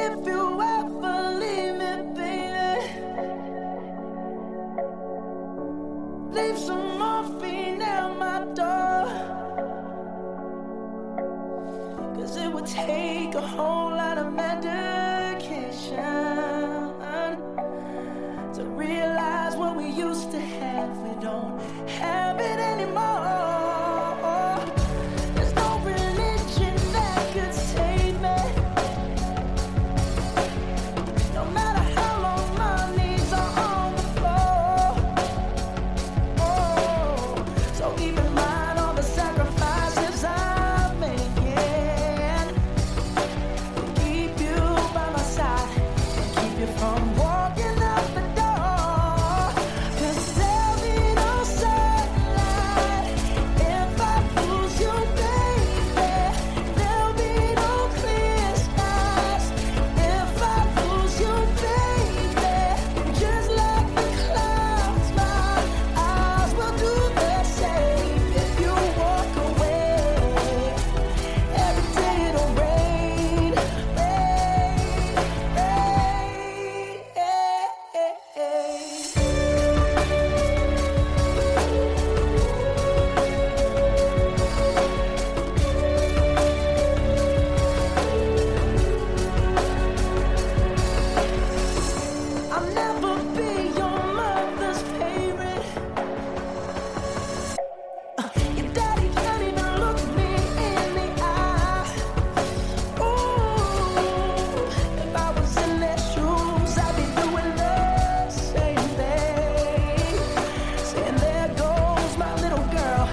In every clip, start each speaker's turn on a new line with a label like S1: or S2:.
S1: If you ever leave me, baby, leave some morphine at my door. 'Cause it would take a whole lot of medication to realize what we used to have, we don't have it anymore. There's no religion that could save me. No matter how long my knees are on the floor. Oh, so keep in mind all the sacrifices I'm making to keep you by my side and keep you from walking out the door. 'Cause there'll be no sunlight if I lose you, baby. There'll be no clear skies if I lose you, baby. Just like the clouds, my eyes will do the same. If you walk away, every day it'll rain, rain, I'll never be your mother's favorite. Your daddy can't even look me in the eye. Ooh, if I was in their shoes, I'd be doing the same thing. Saying there goes my little girl,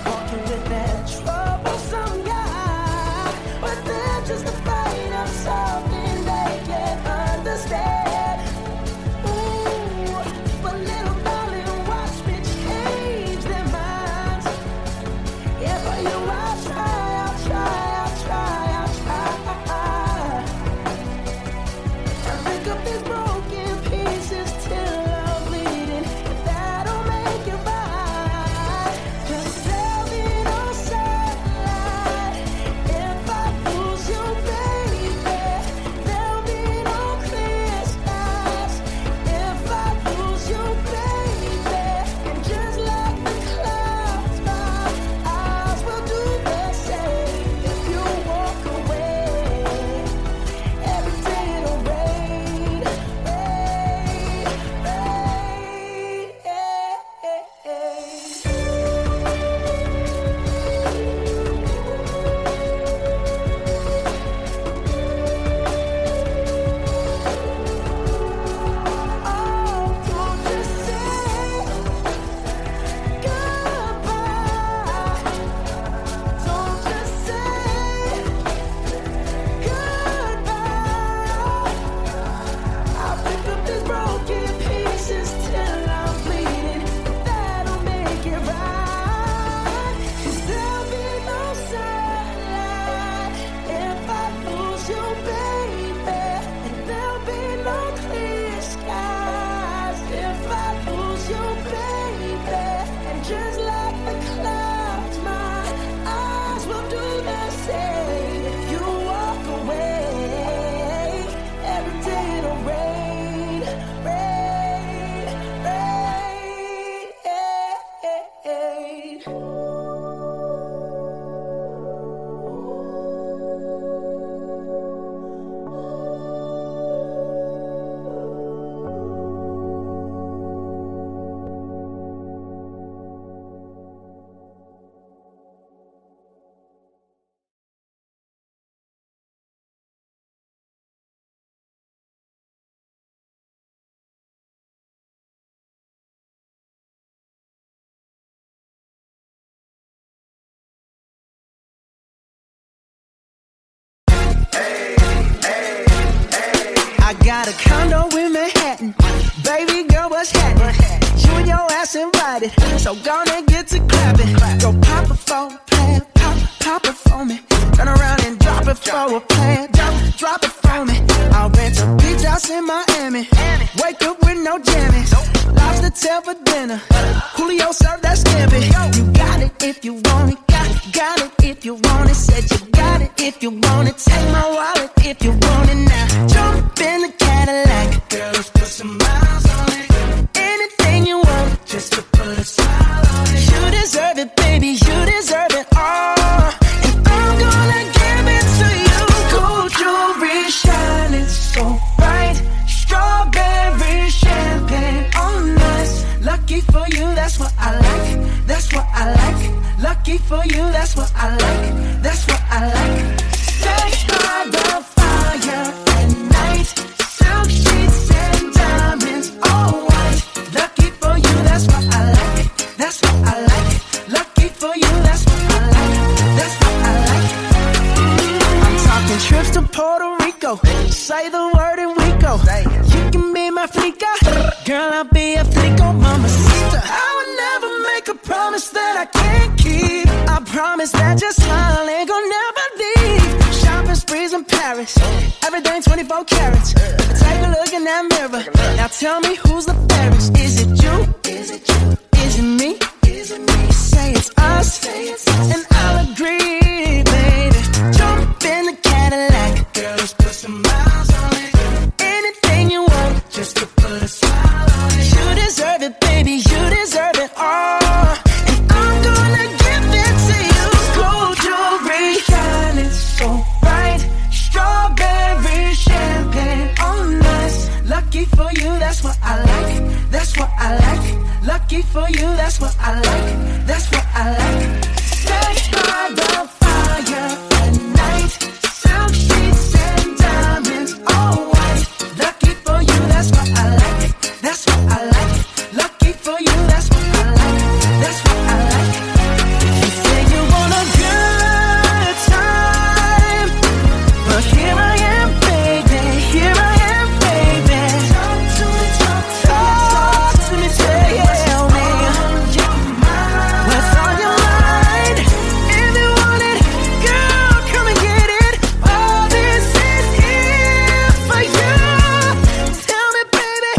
S1: walking with that troublesome guy. But they're just afraid of something they can't understand. Ooh, but little darling, watch me change their minds. Yeah, for you I'll try, I'll try, I'll try, I'll try. I pick up these broken pieces till I'm bleeding. If that'll make it right. 'Cause there'll be no sunlight if I lose you, baby. There'll be no clear skies if I lose you, baby. And just like the clouds, my eyes will do the same. If you walk away, every day it'll rain, rain, Oh, don't just say goodbye. Don't just say goodbye. I'll pick up these broken pieces till I'm bleeding. That'll make it right. 'Cause there'll be no sunlight if I lose you, baby. And there'll be no clear skies if I lose you, baby. And just like the clouds, my eyes will do the same. If you walk away, every day it'll rain, rain, rain. I got a condo in Manhattan. Baby girl, what's happening? You and your ass invited, so gonna get to clapping. Go pop it for a plan, pop it for me. Turn around and drop it for a plan, drop it for me. I'll rent a beach house in Miami. Wake up with no jammies. Lobster tail for dinner. Julio served that scampi. You got it if you want it. Got it if you want it. Said you got it if you want it. Take my wallet if you want it now. Jump in the Cadillac, girl, let's put some miles on it. Anything you want, just to put a smile on it. You deserve it, baby, you deserve it all. And I'm gonna give it to you. Gold jewelry shining so bright, strawberry champagne on us. Lucky for you, that's what I like, that's what I like. Lucky for you, that's what I like, that's what I like. Sex by the fire at night, silk sheets and diamonds, all white. Lucky for you, that's what I like, that's what I like. Lucky for you, that's what I like, that's what I like. I'm talking trips to Puerto Rico, say the word and we go. You can be my flica, girl, I'll be a flico, mamacita. I would never make a promise that I can't keep. I promise that your smile ain't gonna never leave. Shopping sprees in Paris, everything 24 carats. Take a look in that mirror, now tell me who's the fairest. Is it you? Is it you? Is it me? Is it me? Say it's us, and I'll agree, baby. Jump in the Cadillac, girl, let's put some miles on it. Anything you want, just to put a smile on it. You deserve it, baby, you deserve it all. And I'm gonna give it to you. Gold jewelry shining so bright, strawberry champagne on us. Lucky for you, that's what I like, that's what I like. Lucky for you, that's what I like, that's what I like. Sex by the fire at night, silk sheets and diamonds, all white. Lucky for you, that's what I like, that's what I like. Lucky for you, that's what I like, that's what I like. You say you want a good time, but here I am, baby, here I am, baby. Talk to me, talk to me, tell me what's on your mind. If you want it, girl, come and get it. All this is here for you. Tell me, baby,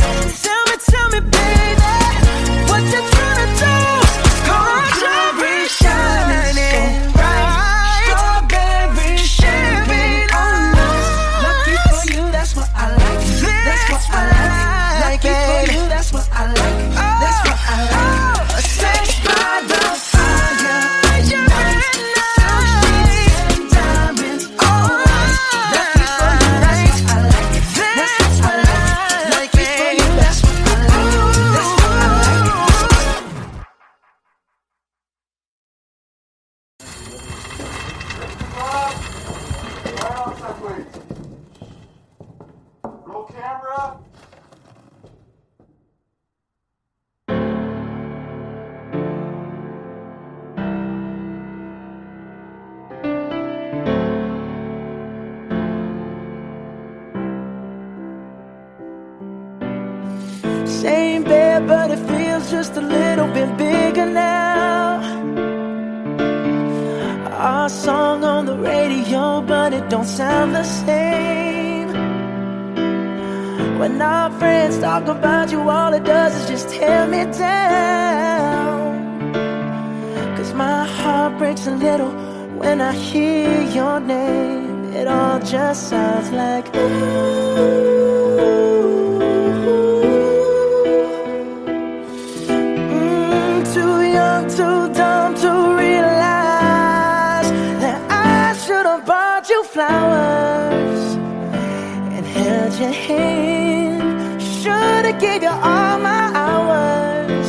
S1: tell me, baby, what you tryna do? Gold jewelry shining bright, strawberry champagne on us. Lucky for you, that's what I like, that's what I like. Lucky for you, that's what I like, that's what I like. Sex by the fire at night, silk sheets and diamonds, all white. Lucky for you, that's what I like, that's what I like. Lucky for you, that's what I like, that's what I like.
S2: Roll camera.
S1: Same bed, but it feels just a little bit bigger now. Our song on the radio, but it don't sound the same. When our friends talk about you, all it does is just tear me down. 'Cause my heart breaks a little when I hear your name. It all just sounds like too young, too dumb to realize that I should have bought you flowers and held your hand. Should have gave you all my hours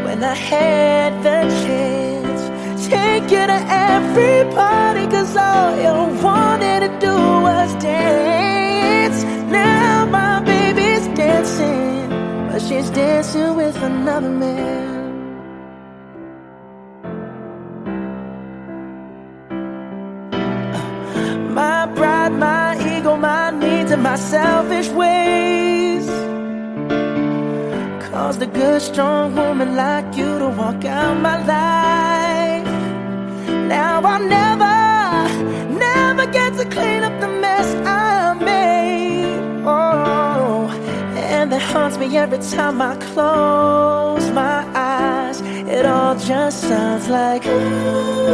S1: when I had the chance. Take you to every party, 'cause all you wanted to do was dance. Now my baby's dancing, but she's dancing with another man. My pride, my ego, my needs, and my selfish ways caused a good, strong woman like you to walk out my life. Now I'll never get to clean up the mess I made. Oh, and that haunts me every time I close my eyes. It all just sounds like ooh.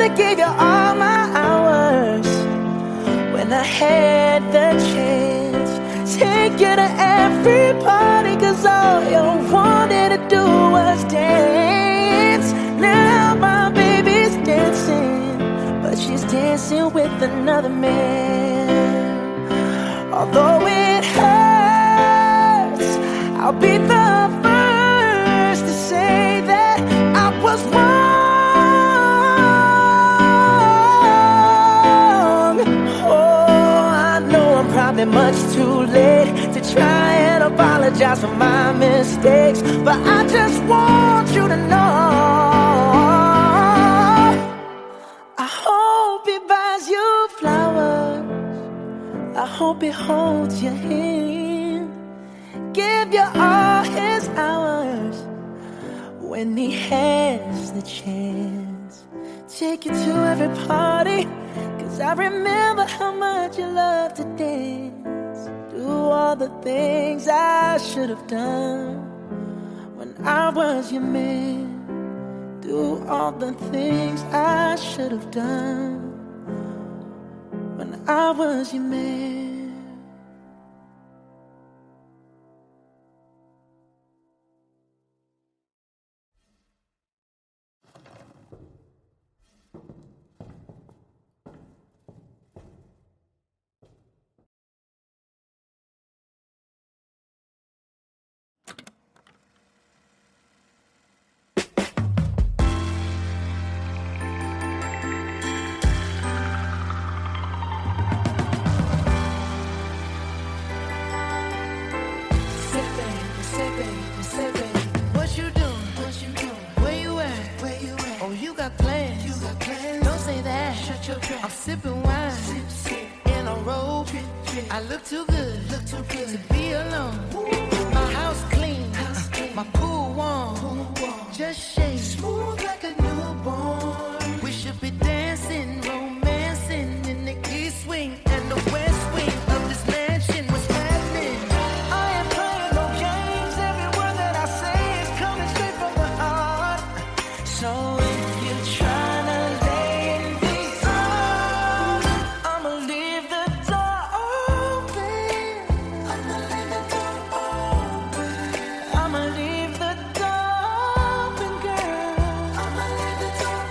S1: should've gave you all my hours when I had the chance. Take you to every party, cause all you wanted to do was dance. Now my baby's dancing, but she's dancing with another man. Although it hurts, I'll be the first to say that I was wrong. Oh, I know I'm probably much too late to try and apologize for my mistakes, but I just want you to know, I hope he buys you flowers, I hope he holds your hand, give you all his hours when he has the chance. Take you to every party, cause I remember how much you love to dance. Do all the things I should have done when I was your man. Do all the things I should have done when I was your man. What you doing? Where you at? Oh, you got plans. Don't say that. Shut your trap. I'm sipping wine. In a robe. I look too good to be alone. My house clean. My pool warm. Just shake. Smooth like a newborn. We should be dancing, romancing in the east wing and the west wing of this mansion. What's happening? I ain't playing no games. Every word that I say is coming straight from the heart. So if you're trying to lay in these arms, I'ma leave the door open. I'ma leave the door open. I'ma leave the door open, girl. I'ma leave the door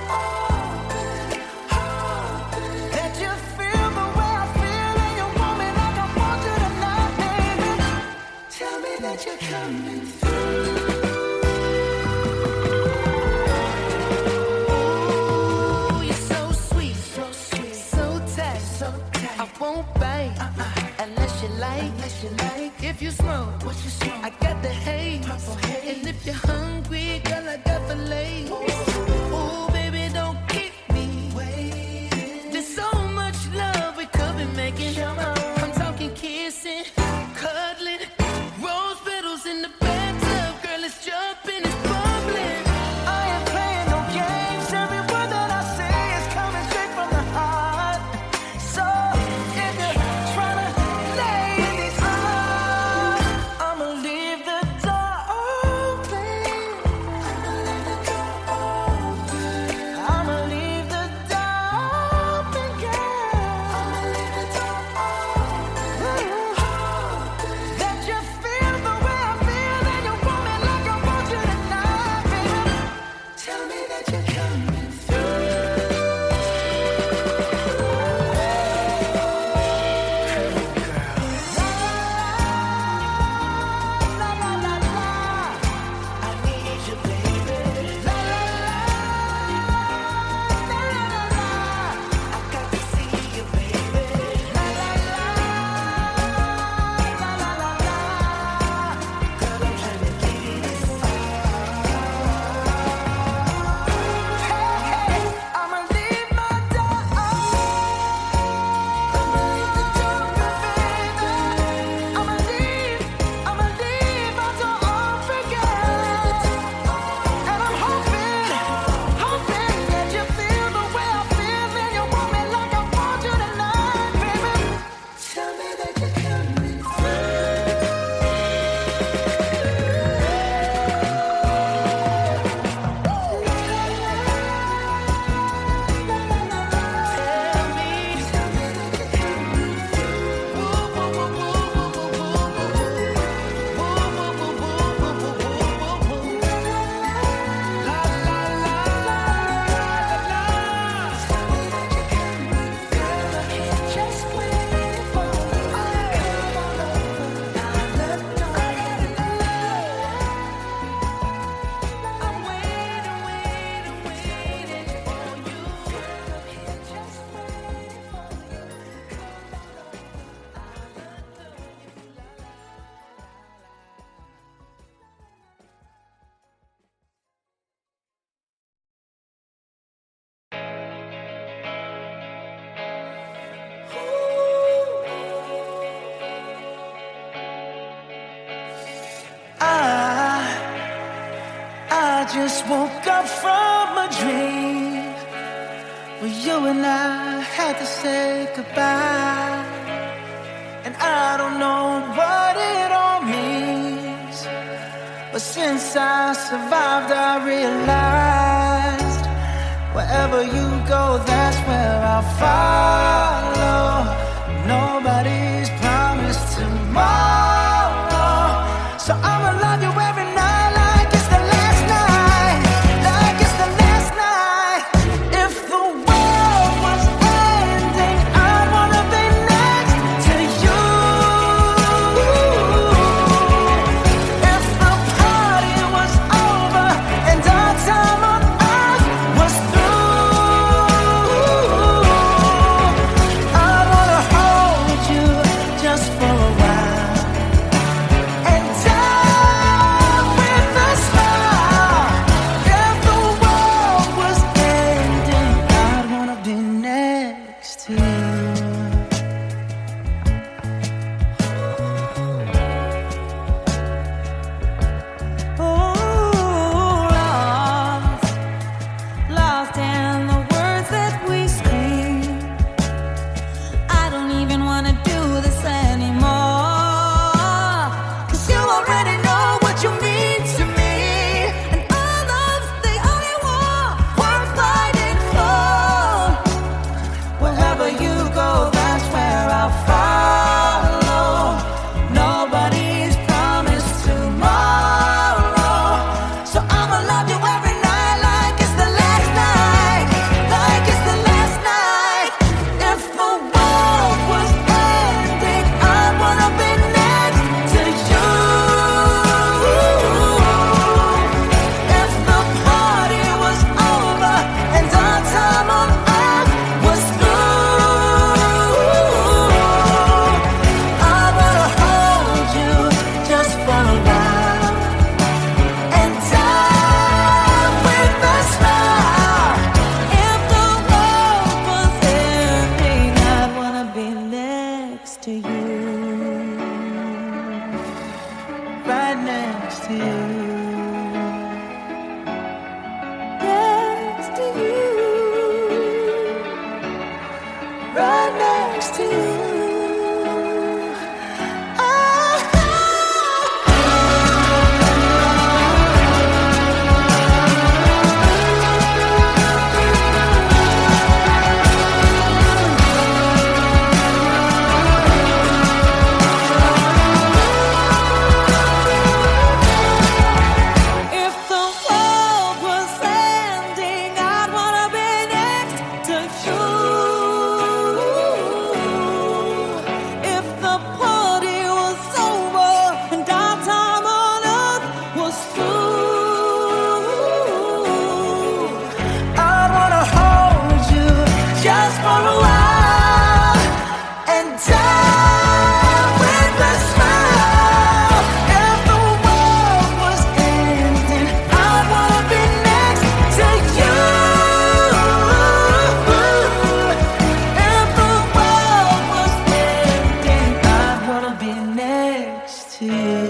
S1: Well, you and I had to say goodbye, and I don't know what it all means, but since I survived I realized wherever you go, that's where I'll follow. Nobody's promised tomorrow, so I'ma love you every night like it's the last night, like it's the last night. If the world was ending, I'd wanna be next to you. If the party was over and our time on earth was through, I'd wanna hold you just for a while and die with a smile. If the world was ending, I'd wanna be next to you. Oh, lost in the words that we scream. I don't even wanna do this anymore, 'cause you already know what you mean to me, and our love's the only war worth fighting for. Wherever you go, that's where I'll follow. Nobody's promised tomorrow, so I'ma love you every night like it's the last night, like it's the last night. If the world was ending, I wanna be next to you. If the party was over and our time on earth was through, I wanna hold you just for a while and die with a smile. If the world was ending, I'd wanna be next to you, right next to you, next to you, right next to you. If the world was ending, I'd wanna be next to you. If the party was over and our time on earth was through, I'd wanna hold you just for a while and die with a smile. If the world was ending, I'd wanna be next to you. If the world was ending, I'd wanna be next to you.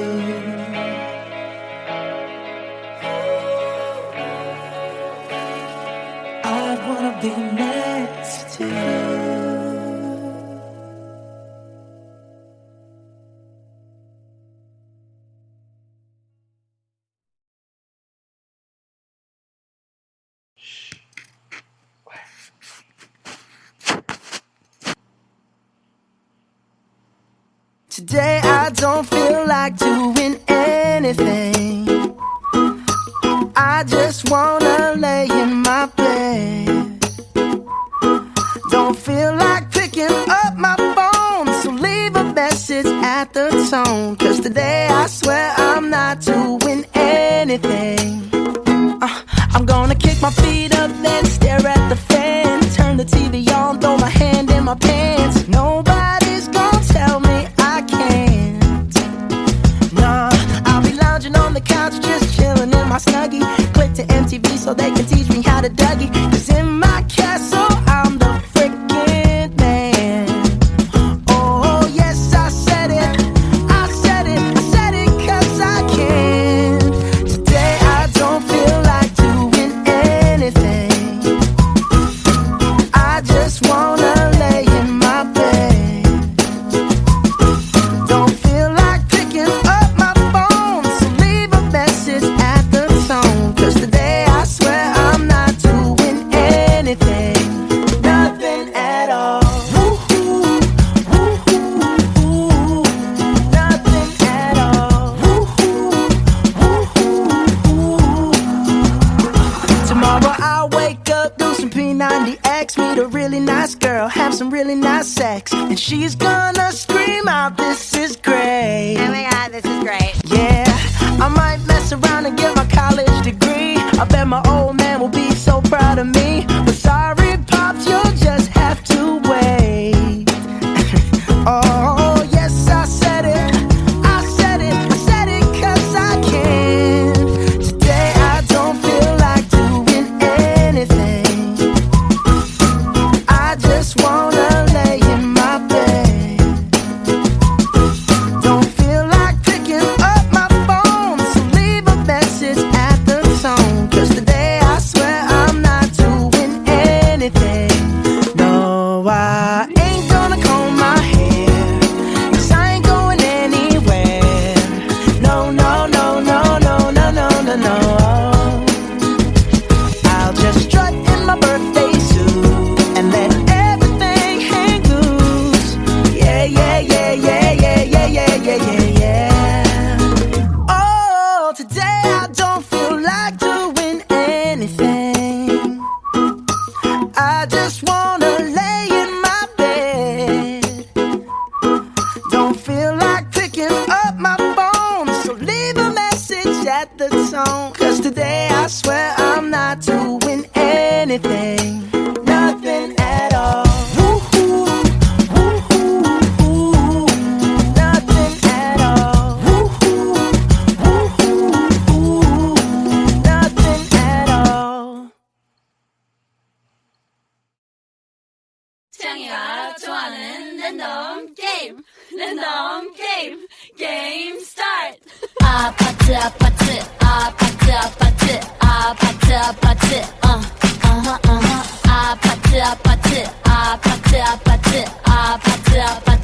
S1: I'd wanna be next to you. Today I don't feel like doing anything. I just wanna lay in my bed. Don't feel like picking up my phone, so leave a message at the tone. 'Cause today I swear I'm not doing anything. I'm gonna kick my feet up, then stare at the fan. Turn the TV on, throw my hand in my pants. Nobody's gonna tell me I can't. Nah, I'll be lounging on the couch, just chilling in my Snuggie. Click to MTV so they can teach me how to Dougie. 'Cause in my castle, I'm the freaking man. Oh yes, I said it, I said it, I P90X, meet a really nice girl, have some really nice sex, and she's gonna scream out, this is great.
S3: Oh my god, this is great.
S1: Yeah, I might mess around and get my college degree. I bet my old man will be so proud of me. But sorry, Pops, you'll just have to wait. Oh, yes, I said it. I said it. I said it 'cause I can. Today I don't feel like doing anything. I just wanna lay in my bed. Don't feel like picking up my phone, so leave a message at the tone. 'Cause today I swear I'm not doing anything. No, I ain't gonna comb my hair, 'cause I ain't going anywhere. No, no, no, no, no, no, no, no, no. I'll just strut in my birthday suit and let everything hang loose. Yeah, yeah, yeah, yeah, yeah, yeah, yeah, yeah, yeah, yeah. Oh, today I don't feel like doing anything. I just wanna lay in my bed. Don't feel like picking up my phone, so leave a message at the tone. 'Cause today I swear I'm not doing anything. Nothing at all. Woo-hoo, woo-hoo, woo-hoo. Nothing at all. Woo-hoo, woo-hoo, woo-hoo. Nothing at all.
S4: 창이가 좋아하는 랜덤 게임, 랜덤 게임, 게임 스타트. 아파트 아파트 아파트 아파트 아파트 아파트 아파트 아파트 아파트 아파트 아파트 아파트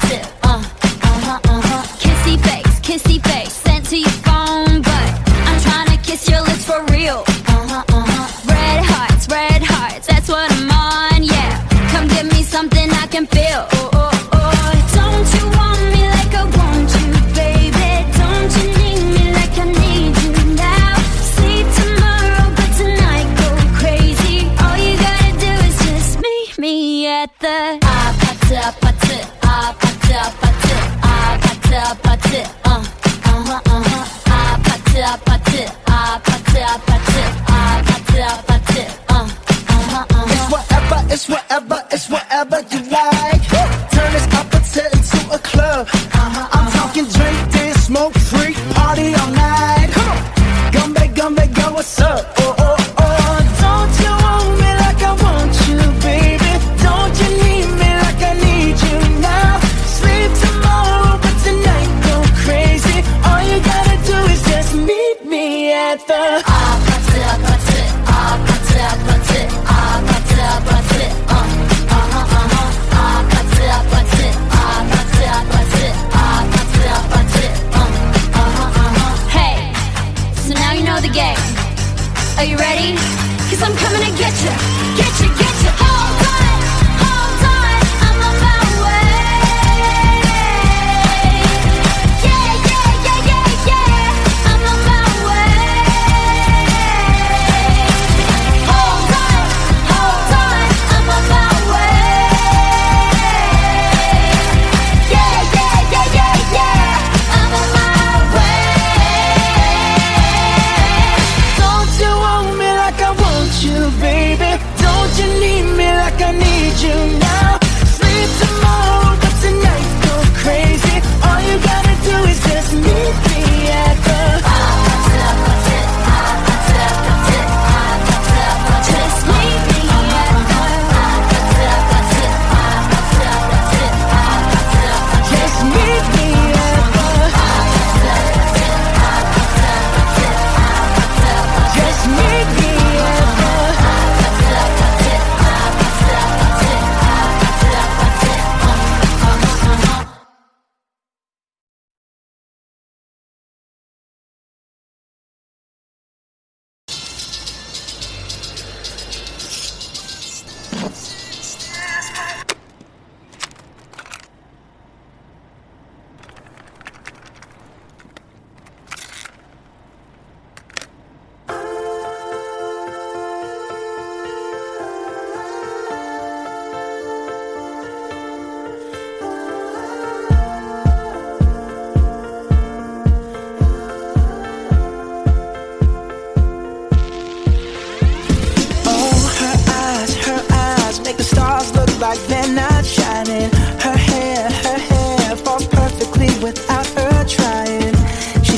S4: kissy face sent to your phone, but I'm trying to kiss your lips for real. Red hearts, that's what I'm on, yeah. Come give me something I can feel. Oh, oh, oh. Don't you want me like I want you, baby? Don't you need me like I need you now? Sleep tomorrow, but tonight go crazy. All you gotta do is just meet me at the 아파트 아파트 아파트 아파트 아파트 아파트 아파트 아파트 아파트 아파트 아파트 아파트
S1: It's whatever, it's whatever you like. Turn this opposite into a club. I'm talking drink, dance, smoke, freak, party all night. Gumbe, go, what's up? Oh, oh, oh. Don't you want me like I want you, baby? Don't you need me like I need you now? Sleep tomorrow, but tonight go crazy. All you gotta do is just meet me at the
S4: 아파트 아파트 아파트 아파트 아파트 아파트 아파트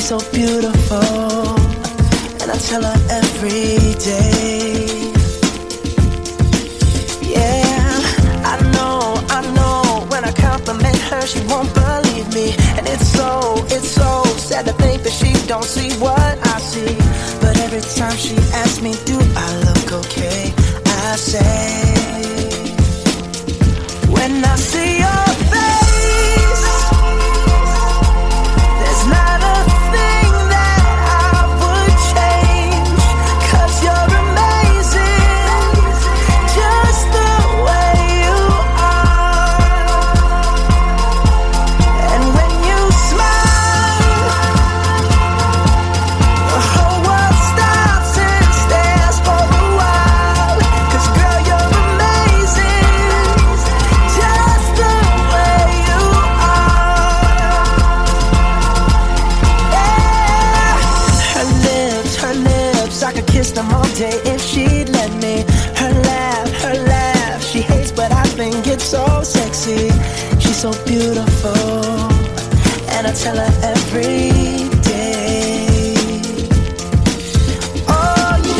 S1: so beautiful, and I tell her every day. Yeah, I know, when I compliment her, she won't believe me. And it's so sad to think that she don't see what I see. But every time she asks me, do I look okay, I say, when I see your face, there's not a thing that I would change, 'cause you're amazing, just the way you are. And when you smile, the whole world stops and stares for a while. 'Cause girl, you're amazing, just the way you are. Yeah. Her lips, I could kiss them all day if she'd let me. Her laugh, she hates but I think it's so sexy. She's so beautiful, and I tell her every day. Oh, you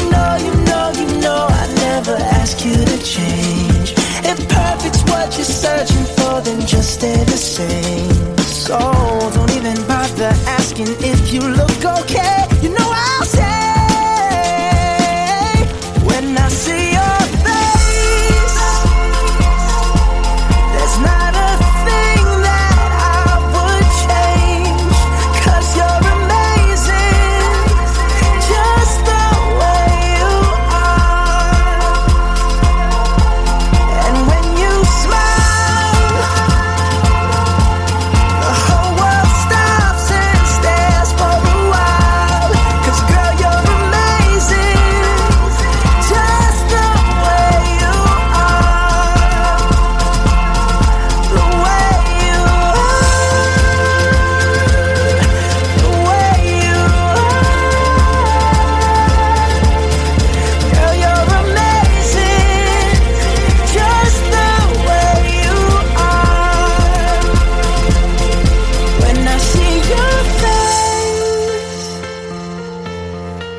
S1: know I never ask you to change. If perfect's what you're searching for, then just stay the same. So don't even bother asking if you look okay. You know I'll say, when I see your face, there's not a thing that I would change, 'cause you're amazing, just the way you are. And when you smile, the whole world stops and stares for a while. 'Cause girl, you're amazing, just the way you are. The way you are. The way you are. Girl, you're amazing, just the way you are. When I see your face,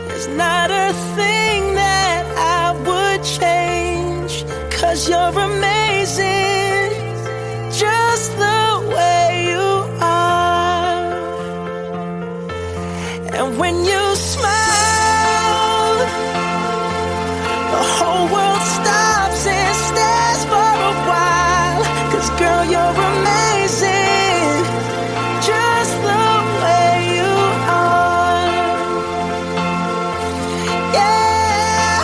S1: there's not a thing that I would change, 'cause you're amazing, just the way you are. And when you smile, the whole world stops and stares for a while. 'Cause girl, you're amazing, just the way you are. Yeah.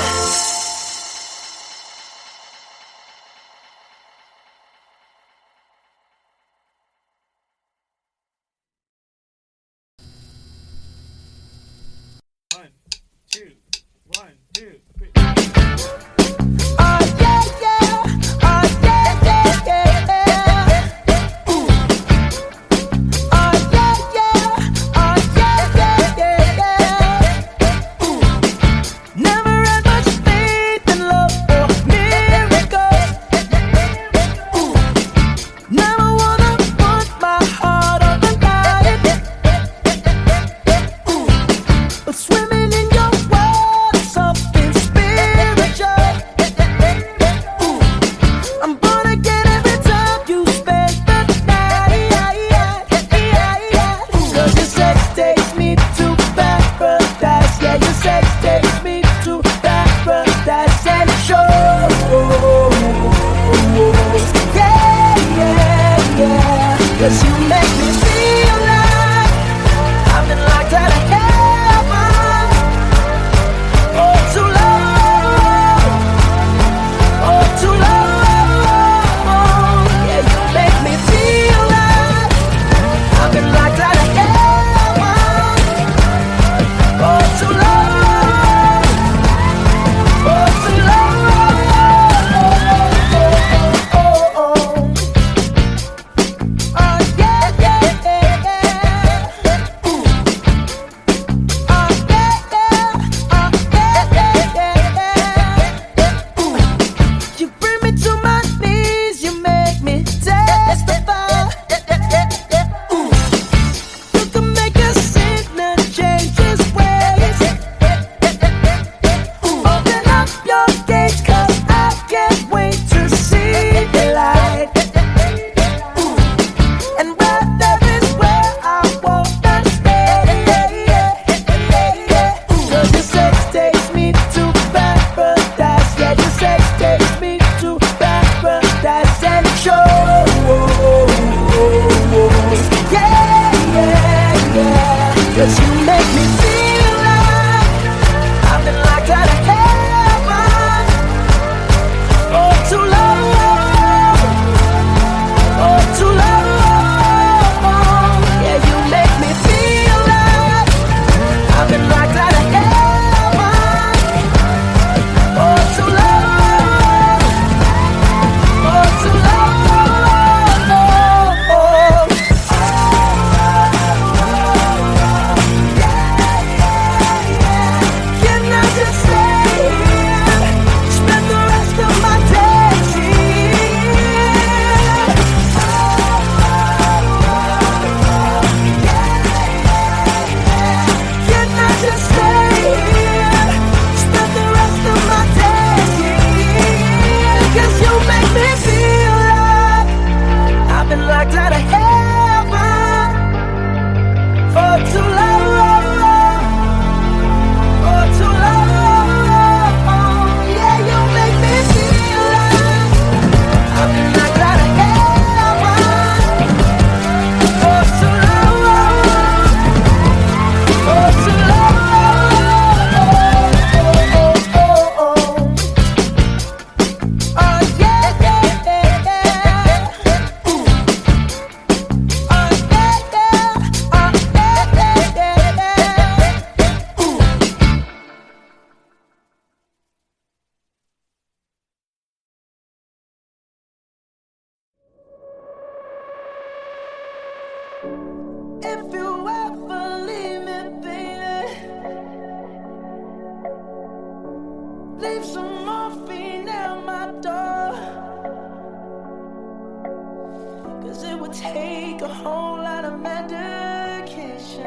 S1: take a whole lot of medication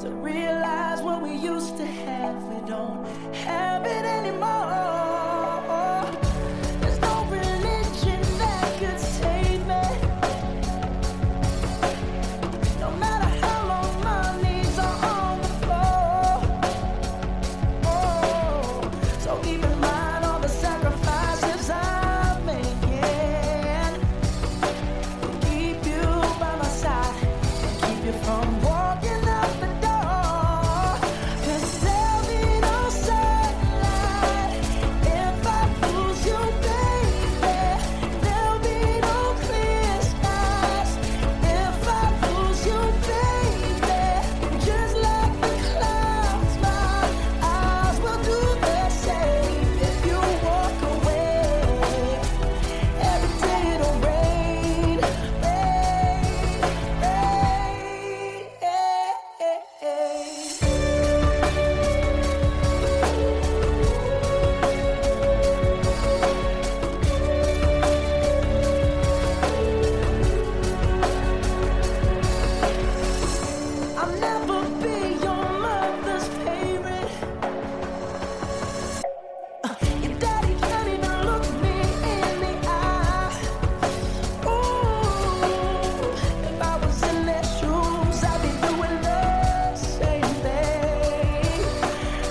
S1: to realize what we used to have, we don't have it anymore. There's no religion that could save me. No matter how long my knees are on the floor. Oh, so keep in mind all the sacrifices I'm making to keep you by my side and keep you from walking out the door. 'Cause there'll be no sunlight if I lose you, baby. There'll be no clear skies if I lose you, baby. Just like the clouds, my eyes will do the same. If you walk away, every day it'll rain, I'll never be your mother's favorite. Your daddy can't even look me in the eye. Ooh, if I was in their shoes, I'd be doing the same thing.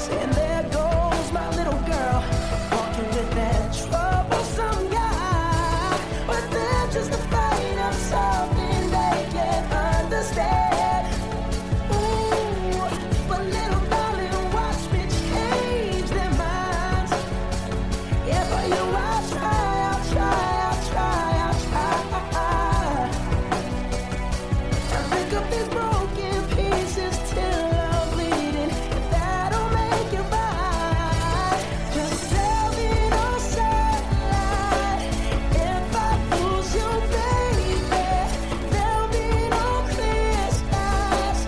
S1: Saying there goes my little girl, walking with that troublesome guy. But they're just afraid of something they can't understand. Ooh, but little darling, watch me change their minds. Yeah, for you I'll try, I'll try, I'll try, I'll try. And pick up these broken pieces till I'm bleeding. If that'll make it right. 'Cause there'll be no sunlight if I lose you, baby. There'll be no clear skies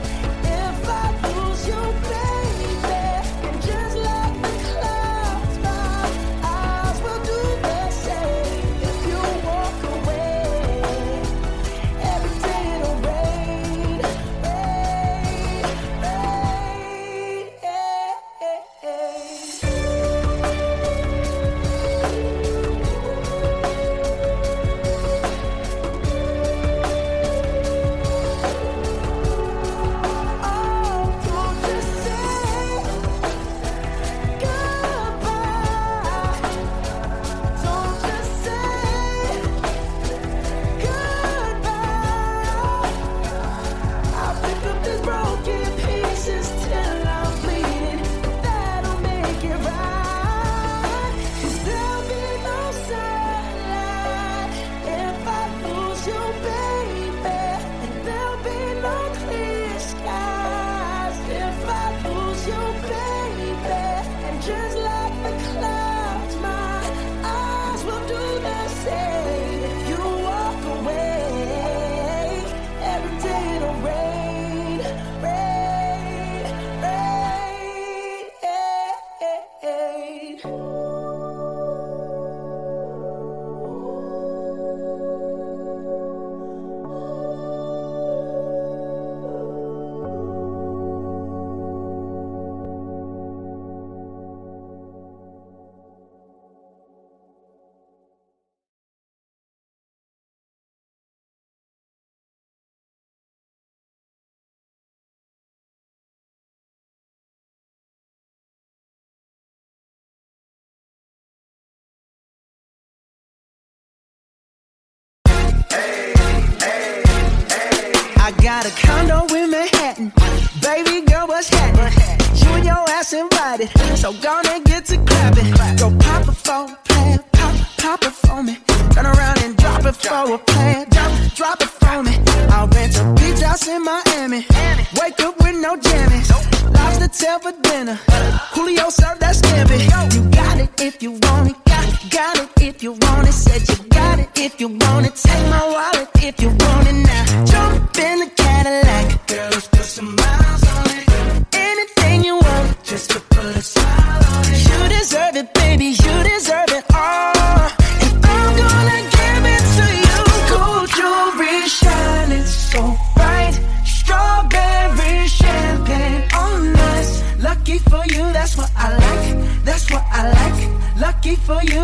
S1: if I lose you, baby. And just like the clouds, my eyes will do the same. If you walk away, every day it'll rain, Oh, don't just say goodbye. Don't just say goodbye. I'll pick up these broken pieces till I'm bleeding. That'll make it right. 'Cause there'll be no sunlight if I lose you, baby. And there'll be no clear skies if I lose you, baby. And just like the clouds, my eyes will do the same. If you walk away, every day it'll rain, rain, rain. I got a condo in Manhattan. Baby girl, what's happening? You and your ass invited, so gonna get to clapping. Go pop it for a plan, pop it for me. Turn around and drop it for a plan, drop it for me. I'll rent a beach house in Miami. Wake up with no jammies. Lobster tail for dinner. Julio served that scampi. You got it if you want it. Got it if you want it. Said you got it if you want it. Take my wallet if you want it now. Jump in the Cadillac. Girl, let's put some miles on it. Anything you want, just to put a smile on it. You deserve it, baby. You deserve it all. And I'm gonna give it to you.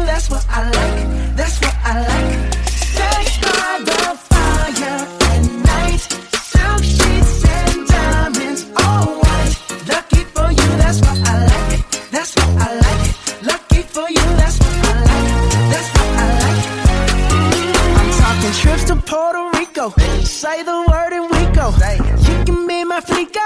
S1: that's what I like, that's what I like. Sex by the fire at night, silk sheets and diamonds, all white. Lucky for you, that's what I like, that's what I like. Lucky for you, that's what I like, that's what I like. I'm talking trips to Puerto Rico, say the word and we go. You can be my flica,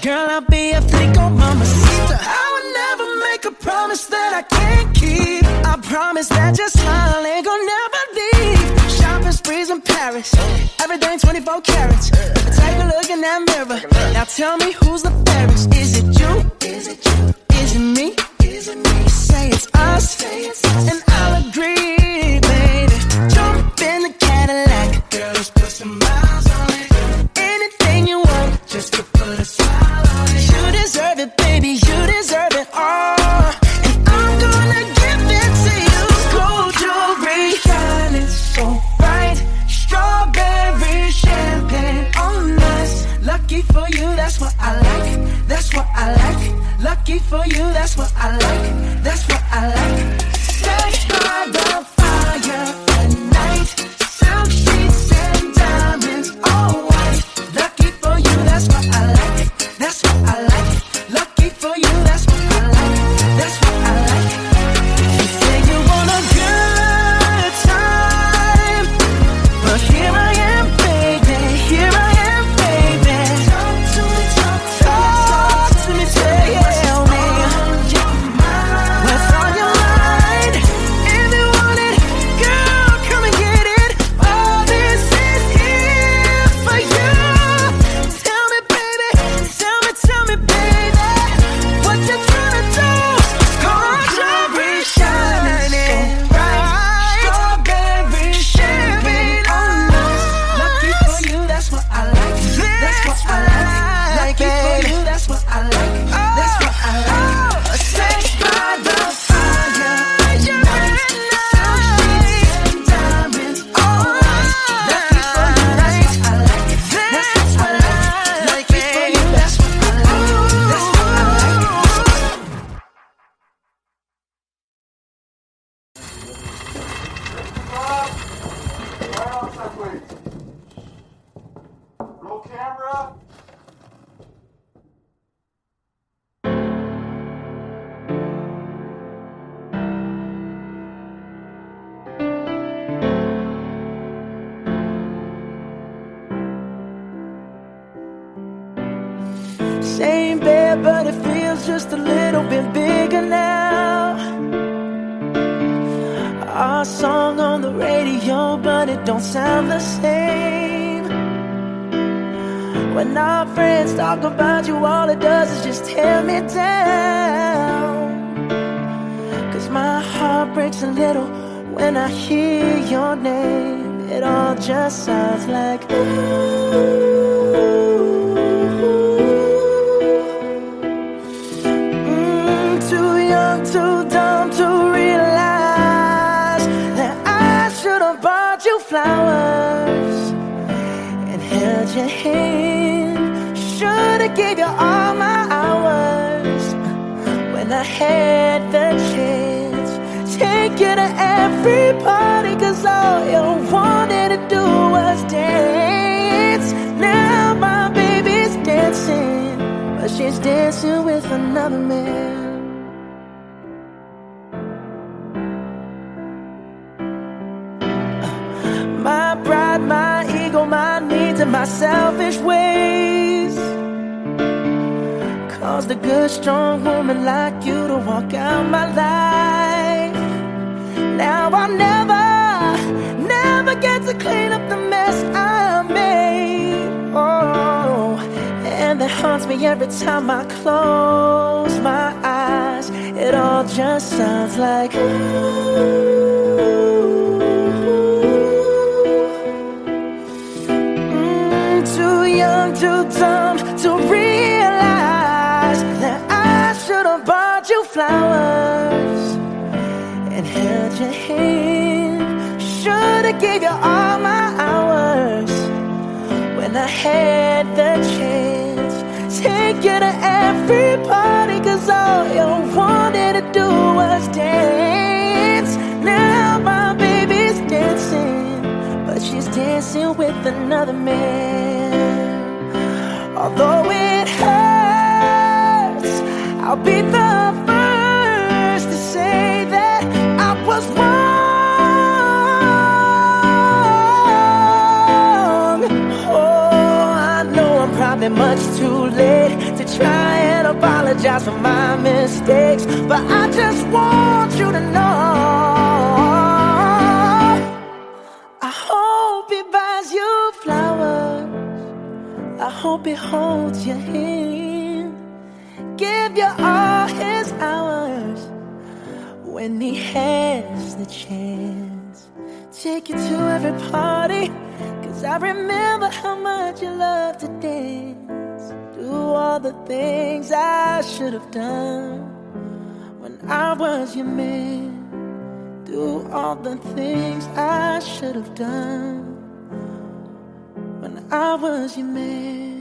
S1: girl, I'll be a flico, mamacita. I would never make a promise that I can't keep. I promise that your smile ain't gonna never leave. Shopping sprees in Paris, everything 24 carats. Take a look in that mirror, now tell me who's the fairest. Is it you? Is it you? Is it me? Is it me? Say it's us, and I'll agree, baby. Jump in the Cadillac, girl, let's put some miles on it. Anything you want, just to put a smile on it. You deserve it, baby, you deserve it all. And I'm gonna give it to you. Gold jewelry shining so bright, strawberry champagne on us. Lucky for you, that's what I like, that's what I like. Lucky for you, that's what I like, that's what I like. Sex by the fire at night, silk sheets and diamonds, all white. Lucky for you, that's what I like, that's what I like. Lucky for you, that's what I like, that's what I like. You say you want a good time, but here I am, baby, here I am, baby. Talk to me, talk to me, tell me what's on your mind. If you want it, girl, come and get it. All this is here for you. Tell me, baby, tell me, baby, what you tryna do? Gold jewelry shining bright, strawberry champagne on us. Lucky for you, that's what I like, that's what I like. Lucky for you, that's what I like, that's what I like. Sex by the fire at night, silk sheets and diamonds, all white. Lucky for you, that's what I like, that's what I like. Lucky for you, that's what I like, that's what I like.
S2: Right outside, please. Roll camera.
S1: Same bed, but it feels just a little bit bigger now. Our song on the radio, but it don't sound the same. When our friends talk about you, all it does is just tear me down. 'Cause my heart breaks a little when I hear your name. It all just sounds like ooh. Too young, too dumb to realize that I should have bought you flowers and held your hand. Should have gave you all my hours when I had the chance. Take you to every party, 'cause all you wanted to do was dance. Now my baby's dancing, but she's dancing with another man. My pride, my ego, my needs, and my selfish ways caused a good, strong woman like you to walk out my life. Now I'll never get to clean up the mess I made. Oh, and that haunts me every time I close my eyes. It all just sounds like ooh. Too young, too dumb to realize that I should have bought you flowers and held your hand. Should have gave you all my hours when I had the chance. Take you to every party, 'cause all you wanted to do was dance. dancing with another man. Although it hurts, I'll be the first to say that I was wrong. Oh, I know I'm probably much too late to try and apologize for my mistakes, but I just want you to know, I hope he buys you flowers, I hope he holds your hand, give you all his hours when he has the chance. Take you to every party, 'cause I remember how much you loved to dance. Do all the things I should have done when I was your man. Do all the things I should have done when I was your man.